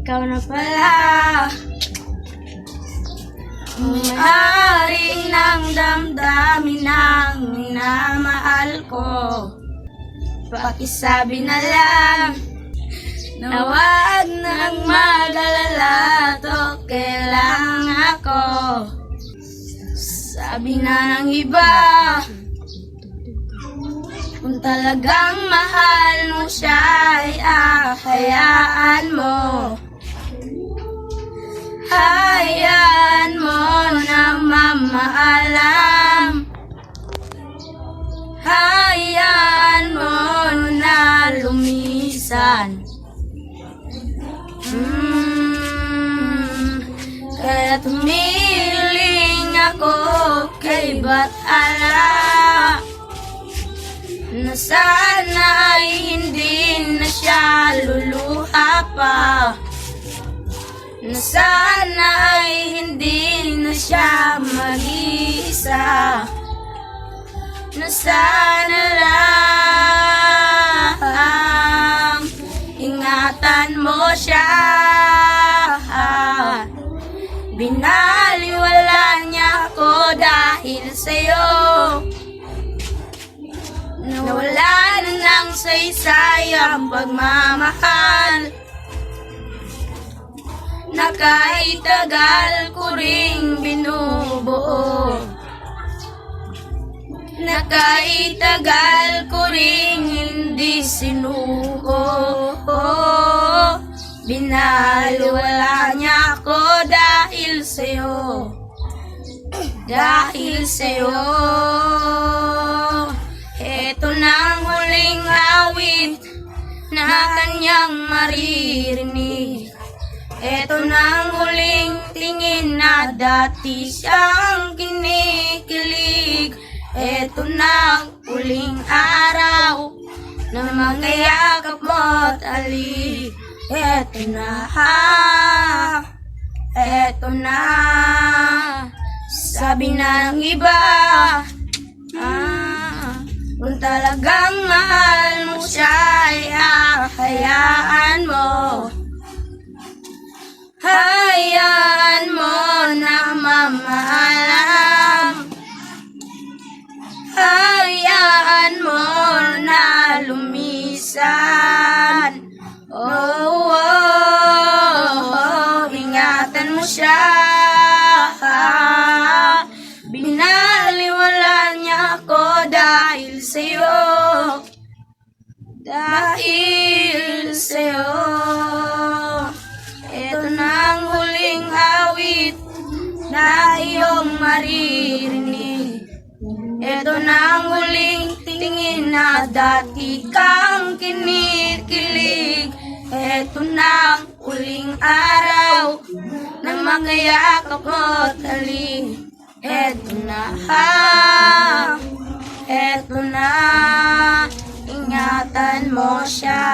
ikaw na pala may-ari ng damdamin ng minamahal ko. Pakisabi na lang na wag nang mag-alala, okay lang ako. Sabi na ng iba, kung talagang mahal mo siya ay hayaan mo. Hayaan mo na mamaalam. Hayaan mo na lumisan. Kaya tumiling ako kay Batala na sana ay hindi na siya luluha pa, na sana ay hindi na siya mag-iisa, na sana lang ingatan mo siya. Binaliwala niya ako dahil sa'yo, nawala na ng saysay ang pagmamahal, na kahit tagal ko ring binubuo, na kahit tagal ko ring hindi sinuko. Binaliwala niya ako dahil sa'yo, dahil sa'yo. Eto na ang huling awit na kanyang maririnig. Eto na ang huling tingin na dati siyang kinikilig. Eto na ang huling araw na magkayakap mo't alik. Eto na, eto na. Sabi ng iba, kung talagang mahal mo siya ay hayaan mo. Hayaan mo na mamaalam. Hayaan mo na lumisan. Ingatan mo siya. Binaliwala niya ako dahil sa'yo, dahil sa'yo. Ito na ang huling awit na iyong maririnig. Ito na ang huling tingin na dati kang kinikilig. Ito na ang huling araw na magkayakap mo't halik. Eto na, eto na, ingatan mo siya.